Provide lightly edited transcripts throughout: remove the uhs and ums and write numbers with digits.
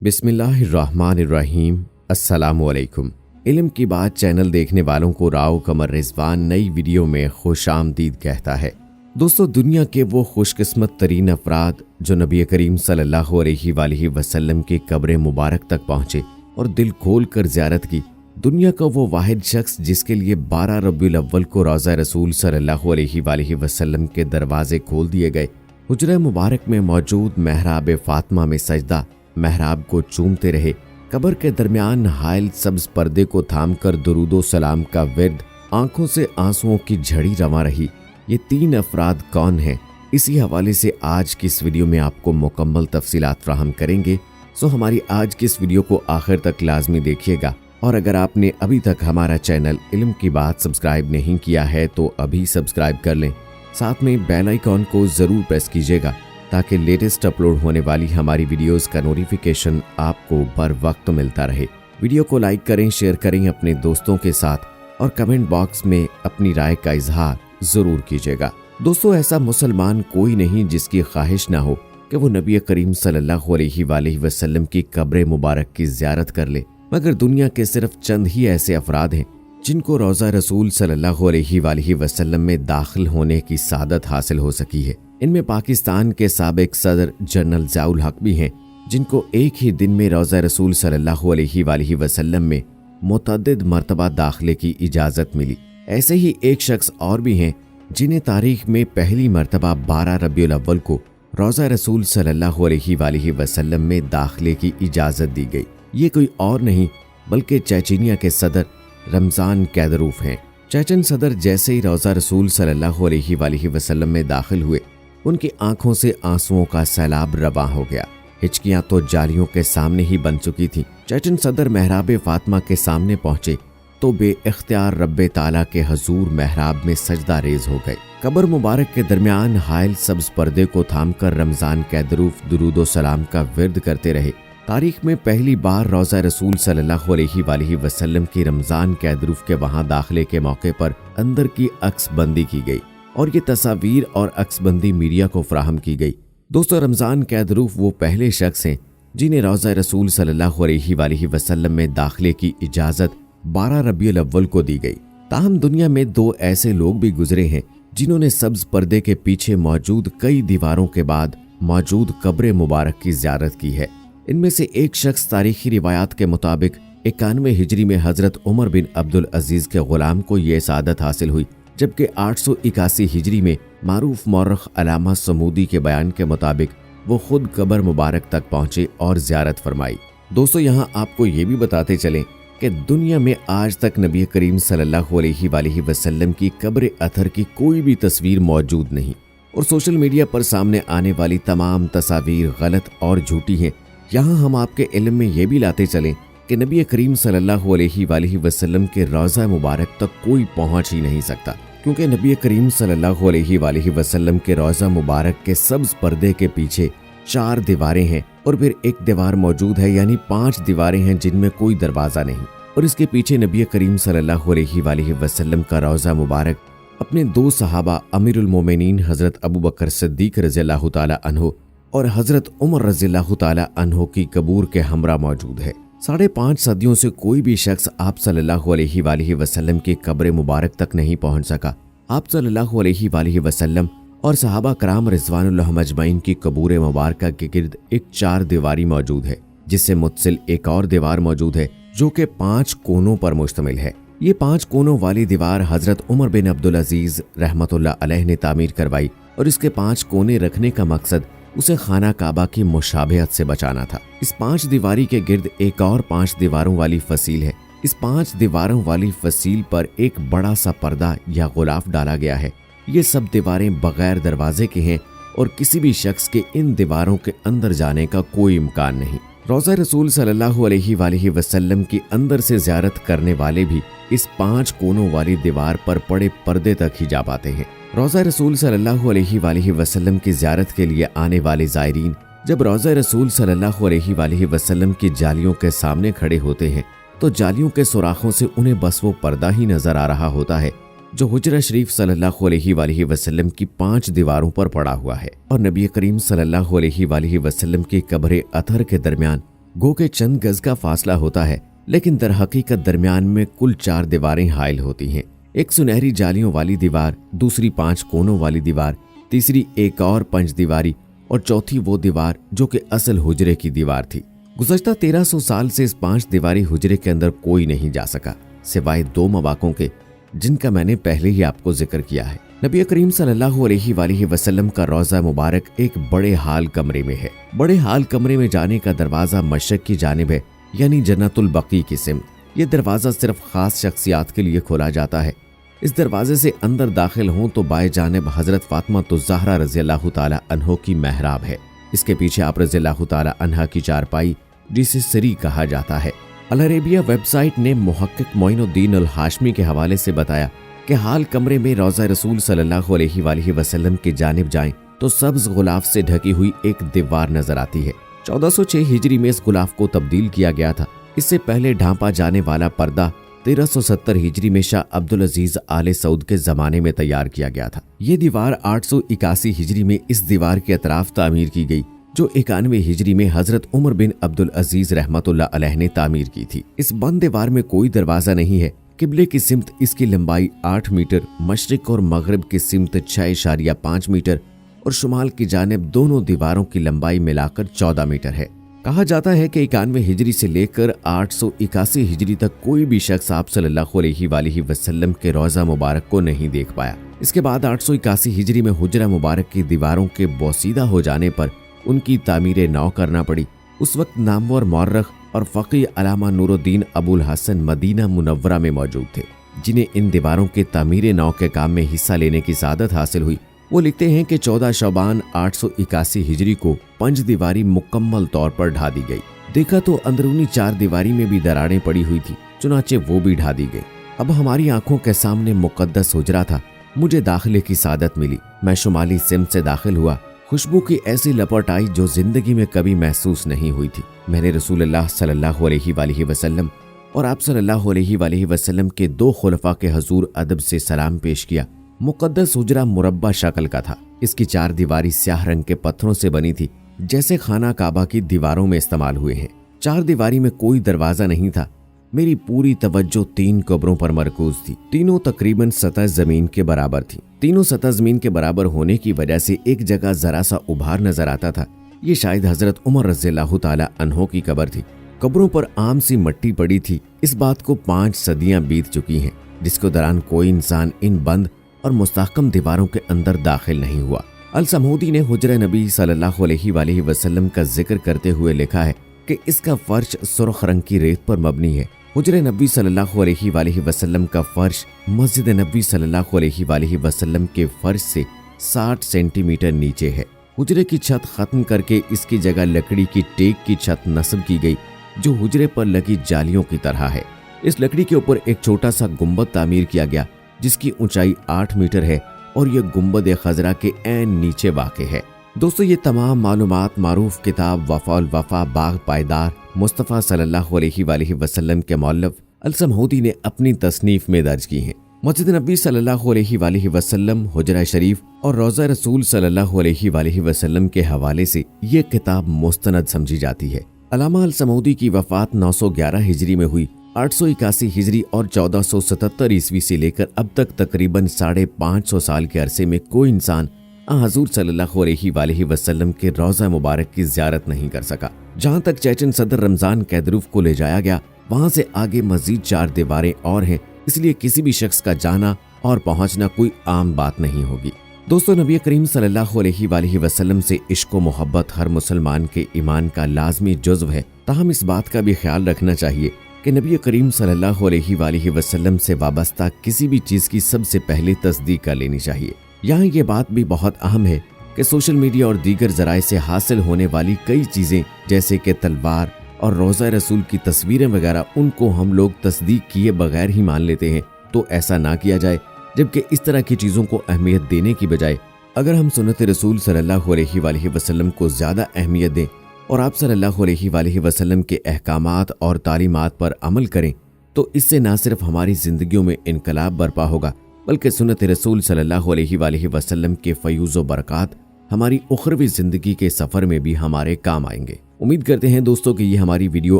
बिस्मिल्लाहिर्रहमानिर्रहीम। अस्सलाम ओ अलैकुम। इल्म की बात चैनल देखने वालों को राव कमर रिजवान नई वीडियो में खुशामदीद कहता है। दोस्तों, दुनिया के वो खुशकिस्मत तरीन अफराद जो नबी करीम सल्लल्लाहु अलैहि वसल्लम की कब्र मुबारक तक पहुँचे और दिल खोल कर ज़ियारत की, दुनिया का वो वाहिद शख्स जिसके लिए 12 रबीउल अव्वल को रोज़ा रसूल सल्लल्लाहु अलैहि वसल्लम के दरवाजे खोल दिए गए, हुजरा मुबारक में मौजूद महराब फातिमा में सजदा, महराब को चूमते रहे, कब्र के दरमियान हायल सब्ज पर्दे को थामकर दुरूदो सलाम का विर्द, आंखों से आंसुओं की झड़ी रवा रही। ये 3 अफराद कौन हैं? इसी हवाले से आज की इस वीडियो में आपको मुकम्मल तफसीलात फराहम करेंगे। सो हमारी आज की इस वीडियो को आखिर तक लाजमी देखिएगा, और अगर आपने अभी तक हमारा चैनल इल्म की बात सब्सक्राइब नहीं किया है तो अभी सब्सक्राइब कर लें। साथ में बेल आइकॉन को ज़रूर प्रेस कीजिएगा ताकि लेटेस्ट अपलोड होने वाली हमारी वीडियोस का नोटिफिकेशन आपको बर वक्त मिलता रहे। वीडियो को लाइक करें, शेयर करें अपने दोस्तों के साथ और कमेंट बॉक्स में अपनी राय का इजहार ज़रूर कीजिएगा। दोस्तों, ऐसा मुसलमान कोई नहीं जिसकी ख्वाहिश ना हो कि वो नबी करीम सल्लल्लाहु अलैहि वसल्लम की कब्र मुबारक की ज़ियारत कर ले, मगर दुनिया के सिर्फ चंद ही ऐसे अफराद हैं जिनको रोज़ा रसूल सल्लल्लाहु अलैहि वसल्लम में दाखिल होने की सादत हासिल हो सकी है। इनमें पाकिस्तान के साबिक सदर जनरल ज़ियाउल हक भी हैं, जिनको एक ही दिन में रोज़ा रसूल सल्लल्लाहु अलैहि वसल्लम में मुतअद्दिद मरतबा दाखिले की इजाज़त मिली। ऐसे ही एक शख्स और भी हैं जिन्हें तारीख में पहली मरतबा 12 रबीउल अव्वल को रोज़ा रसूल सल्लल्लाहु अलैहि वसल्लम में दाखिले की इजाज़त दी गई। ये कोई और नहीं बल्कि चेचनिया के सदर रमज़ान कैदरूफ हैं। चेचन सदर जैसे ही रोज़ा रसूल सल्लल्लाहु अलैहि वसल्लम में दाखिल हुए, उनकी आंखों से आंसुओं का सैलाब रवा हो गया। हिचकियां तो जालियों के सामने ही बन चुकी थीं। चेचन सदर महराब फातिमा के सामने पहुंचे तो बेइख्तियार रब्बे ताला के हजूर महराब में सजदा रेज हो गए। कब्र मुबारक के दरमियान हायल सब्ज पर्दे को थामकर रमज़ान कैदरूफ दुरूदो सलाम का विर्द करते रहे। तारीख में पहली बार रोज़ा रसूल सल्लल्लाहु अलैहि वसल्लम की रमज़ान कैदरूफ के वहां दाखिले के मौके पर अंदर की अक्सबंदी की गई और ये तस्वीर और अक्सबंदी मीडिया को फराहम की गई। दोस्तों, रमज़ान कैदरूफ वो पहले शख्स हैं जिन्हें रोज़ा रसूल सल्लल्लाहु अलैहि वसल्लम में दाखिले की इजाज़त 12 रबीउल अव्वल को दी गई। ताहम दुनिया में 2 ऐसे लोग भी गुजरे हैं जिन्होंने सब्ज पर्दे के पीछे मौजूद कई दीवारों के बाद मौजूद कब्र मुबारक की ज़ियारत की है। इनमें से एक शख्स तारीखी रिवायात के मुताबिक 91 हिजरी में हज़रत उमर बिन अब्दुल अजीज़ के ग़ुलाम को ये सादत हासिल हुई, जबकि 881 हिजरी में मारूफ मौरख अलामा समूदी के बयान के मुताबिक वो खुद कब्र मुबारक तक पहुंचे और ज़ियारत फरमाई। दोस्तों, यहाँ आपको ये भी बताते चलें कि दुनिया में आज तक नबी करीम सल्लल्लाहु अलैहि वसल्लम की कब्र अथर की कोई भी तस्वीर मौजूद नहीं, और सोशल मीडिया पर सामने आने वाली तमाम तस्वीर गलत और झूठी हैं। यहाँ हम आपके इल्म में ये भी लाते चलें कि नबी करीम सल्लल्लाहु अलैहि वसल्लम के रोज़ा मुबारक तक कोई पहुँच ही नहीं सकता, क्योंकि नबी करीम सल्लल्लाहु अलैहि वसल्लम के रोज़ा मुबारक के सब्ज पर्दे के पीछे 4 दीवारें हैं और फिर एक दीवार मौजूद है, यानी 5 दीवारें हैं जिनमें कोई दरवाज़ा नहीं। और इसके पीछे नबी करीम सल्लल्लाहु अलैहि वसल्लम का रोज़ा मुबारक अपने 2 सहाबा अमीरुल मोमिनीन हज़रत अबू बकर सिद्दीक़ रज़ियल्लाहु ताला अन्हु और हज़रत उमर रज़ियल्लाहु ताला अन्हु की कबूर के हमरा मौजूद है। 5.5 सदियों से कोई भी शख्स आप सल्लल्लाहु अलैहि वसल्लम की कब्र मुबारक तक नहीं पहुंच सका। आप सल्लल्लाहु अलैहि वसल्लम और सहाबा कराम रिज़वानुल्लाह मजमईन की कबूर मुबारक के गिर्द एक 4 दीवारी मौजूद है, जिससे मुत्सिल एक और दीवार मौजूद है जो कि 5 कोनों पर मुश्तमिल है। ये 5 कोनों वाली दीवार हज़रत उमर बिन अब्दुल अजीज़ रहमतुल्लाह अलैह ने तामीर करवाई, और इसके 5 कोने रखने का मकसद उसे खाना काबा की मुशाबहत से बचाना था। इस 5 दीवारी के गिर्द एक और 5 दीवारों वाली फसील है। इस 5 दीवारों वाली फसील पर एक बड़ा सा पर्दा या गुलाफ डाला गया है। ये सब दीवारें बगैर दरवाजे के हैं और किसी भी शख्स के इन दीवारों के अंदर जाने का कोई इम्कान नहीं। रोज़ा रसूल सल्लल्लाहु अलैहि वसल्लम की अंदर से ज़ियारत करने वाले भी इस 5 कोनों वाली दीवार पर पड़े पर्दे तक ही जा पाते हैं। रोज़ा रसूल सल्लल्लाहु अलैहि वसल्लम की ज़ियारत के लिए आने वाले ज़ायरीन जब रोज़ा रसूल सल्लल्लाहु अलैहि वसल्लम की जालियों के सामने खड़े होते हैं तो जालियों के सुराखों से उन्हें बस वो पर्दा ही नजर आ रहा होता है जो हुजरा शरीफ सल्लल्लाहु अलैहि वसल्लम की 5 दीवारों पर पड़ा हुआ है, और नबी करीम सल्लल्लाहु अलैहि वसल्लम की कब्र अथर के दरमियान गो के चंद गज का फासला होता है, लेकिन दर हकीकत दरमियान में कुल 4 दीवारें हाइल होती हैं। एक सुनहरी जालियों वाली दीवार, दूसरी 5 कोनों वाली दीवार, तीसरी एक और 5 दीवारी और चौथी वो दीवार जो कि असल हुजरे की दीवार थी। गुज़श्ता 1300 साल से इस 5 दीवारी हुजरे के अंदर कोई नहीं जा सका, सिवाय 2 मवाकों के जिनका मैंने पहले ही आपको जिक्र किया है। नबी करीम सल्लल्लाहु अलैहि वसल्लम का रोज़ा मुबारक एक बड़े हाल कमरे में है। बड़े हाल कमरे में जाने का दरवाज़ा मशरक़ की जानिब है, यानी जन्नतुल बकी की सिमत। ये दरवाज़ा सिर्फ खास शख्सियात के लिए खोला जाता है। इस दरवाजे से अंदर दाखिल हों तो बाएं जानिब हज़रत फ़ातिमा ज़हरा रज़ियल्लाहु ताला अन्हो की महराब है। इसके पीछे आप रज़ियल्लाहु ताला अन्हा की चारपाई, जिसे सरी कहा जाता है। अल अरेबिया वेबसाइट ने मुहक्किक मोइनुद्दीन अल हाशमी के हवाले से बताया कि हाल कमरे में रोज़ा रसूल सल्लल्लाहु अलैहि वसल्लम की जानिब जाएं तो सब्ज गुलाफ से ढकी हुई एक दीवार नजर आती है। 1406 हिजरी में इस गुलाफ को तब्दील किया गया था। इससे पहले ढांपा जाने वाला पर्दा 1370 हिजरी में शाह अब्दुल अजीज आले सऊद के जमाने में तैयार किया गया था। ये दीवार 881 हिजरी में इस दीवार के अतराफ तामीर की गई, जो 91 हिजरी में हजरत उमर बिन अब्दुल अजीज रहमतुल्लाह अलैह ने तामीर की थी। इस बंद दीवार में कोई दरवाजा नहीं है। किबले की सिमत इसकी लंबाई 8 मीटर, मशरिक और मगरिब की सिमत 6.5 मीटर और शुमाल की जानिब दोनों दीवारों की लंबाई मिलाकर 14 मीटर है। कहा जाता है कि 91 हिजरी से लेकर 881 हिजरी तक कोई भी शख्स आप सल्लल्लाहु अलैहि वसल्लम के रोज़ा मुबारक को नहीं देख पाया। इसके बाद 881 हिजरी में हुजरा मुबारक की दीवारों के बोसीदा हो जाने पर उनकी तामीर नौ करना पड़ी। उस वक्त नामवर मौर्रख और फ़क़ीह अल्लामा नूरुद्दीन अबुल हसन मदीना मुनव्वरा में मौजूद थे, जिन्हें इन दीवारों के तामीर नौ के काम में हिस्सा लेने की सादत हासिल हुई। वो लिखते हैं कि 14 शबान 881 हिजरी को 5 दीवारी मुकम्मल तौर पर ढा दी गई। देखा तो अंदरूनी 4 दीवारी में भी दरारें पड़ी हुई थी, चुनाचे वो भी ढा दी गई। अब हमारी आंखों के सामने मुकद्दस हुजरा था। मुझे दाखिले की सादत मिली। मैं शुमाली सिमत से दाखिल हुआ। खुशबू की ऐसी लपट आई जो जिंदगी में कभी महसूस नहीं हुई थी। मैंने रसूलुल्लाह सल्लल्लाहु अलैहि वसल्लम और आप सल्लल्लाहु अलैहि वसल्लम के 2 खुलफा के हुजूर अदब से सलाम पेश किया। मुकद्दस हुजरा मुरब्बा शक्ल का था। इसकी 4 दीवारी स्याह रंग के पत्थरों से बनी थी, जैसे खाना काबा की दीवारों में इस्तेमाल हुए हैं। 4 दीवारी में कोई दरवाजा नहीं था। मेरी पूरी तवज्जो 3 कब्रों पर मरकूज थी। तीनों तकरीबन सतह जमीन के बराबर थी। तीनों सतह जमीन के बराबर होने की वजह से एक जगह जरा सा उभार नजर आता था। ये शायद हजरत उमर रज़ियल्लाहु ताला अन्हो की कब्र थी। कब्रों पर आम सी मट्टी पड़ी थी। इस बात को 5 सदियां बीत चुकी हैं, जिसके दौरान कोई इंसान इन बंद और मुस्तहकम दीवारों के अंदर दाखिल नहीं हुआ। अल समूदी ने हुजरा नबी सल्लल्लाहु अलैहि वसल्लम का जिक्र करते हुए लिखा है कि इसका फर्श सुर्ख रंग की रेत पर मबनी है। हुजरा नबी सल्लल्लाहु अलैहि वसल्लम का फर्श मस्जिद नबी सल्लल्लाहु अलैहि वसल्लम के फर्श से 60 सेंटीमीटर नीचे है। हुजरे की छत खत्म करके इसकी जगह लकड़ी की टेक की छत नस्ब की गई, जो हुजरे पर लगी जालियों की तरह है। इस लकड़ी के ऊपर एक छोटा सा गुंबद तामीर किया गया, जिसकी ऊंचाई 8 मीटर है और यह गुंबद खजरा के ऐन नीचे वाक़े है। दोस्तों, ये तमाम मालूमात मारूफ किताब वफ़ाउल वफ़ा बाग पायदार मुस्तफ़ा सल्लल्लाहु अलैहि वसल्लम के मौलफ अल समूदी ने अपनी तसनीफ में दर्ज की हैं। मस्जिद नबी सल्लल्लाहु अलैहि वसल्लम, हुजरा शरीफ और रोज़ा रसूल सल्लल्लाहु अलैहि वसल्लम के हवाले से ये किताब मुस्तनद समझी जाती है। अल्लामा अल समूदी की वफ़ात 911 हिजरी में हुई। 881 हिजरी और 1477 ईस्वी से लेकर अब तक तकरीबन 550 साल के अरसे में कोई इंसान हजूर सल्लल्लाहु अलैहि वसल्लम के रोज़ा मुबारक की ज़ियारत नहीं कर सका। जहाँ तक चेचन सदर रमज़ान कैदरूफ को ले जाया गया, वहाँ से आगे मजीद 4 दीवारें और हैं, इसलिए किसी भी शख्स का जाना और पहुँचना कोई आम बात नहीं होगी। दोस्तों, नबी करीम सल्लल्लाहु अलैहि वसल्लम से इश्क व मोहब्बत हर मुसलमान के ईमान का लाजमी जुज़्व है। ताहम इस बात का भी ख्याल रखना चाहिए कि नबी करीम सल्लल्लाहु अलैहि वसल्लम से वाबस्ता किसी भी चीज़ की सबसे पहले तस्दीक कर लेनी चाहिए। यहाँ ये बात भी बहुत अहम है कि सोशल मीडिया और दीगर ज़राए से हासिल होने वाली कई चीज़ें जैसे कि तलवार और रोज़ा रसूल की तस्वीरें वगैरह, उनको हम लोग तस्दीक किए बगैर ही मान लेते हैं। तो ऐसा ना किया जाए, जबकि इस तरह की चीज़ों को अहमियत देने की बजाय अगर हम सुन्नत रसूल सल्लल्लाहु अलैहि वसल्लम को ज़्यादा अहमियत दें और आप सल्लल्लाहु अलैहि वसल्लम के अहकामात और तालीमात पर अमल करें, तो इससे ना सिर्फ हमारी ज़िंदगियों में इनकलाब बर्पा होगा, बल्कि सुन्नत रसूल सल्लल्लाहु अलैहि वसल्लम के फ़यूज़ व बरक़ात हमारी उख़रवी ज़िंदगी के सफ़र में भी हमारे काम आएंगे। उम्मीद करते हैं दोस्तों कि ये हमारी वीडियो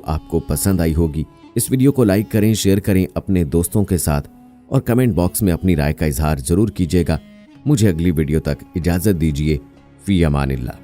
आपको पसंद आई होगी। इस वीडियो को लाइक करें, शेयर करें अपने दोस्तों के साथ और कमेंट बॉक्स में अपनी राय का इजहार जरूर कीजिएगा। मुझे अगली वीडियो तक इजाजत दीजिए। फी अमानिल्लाह।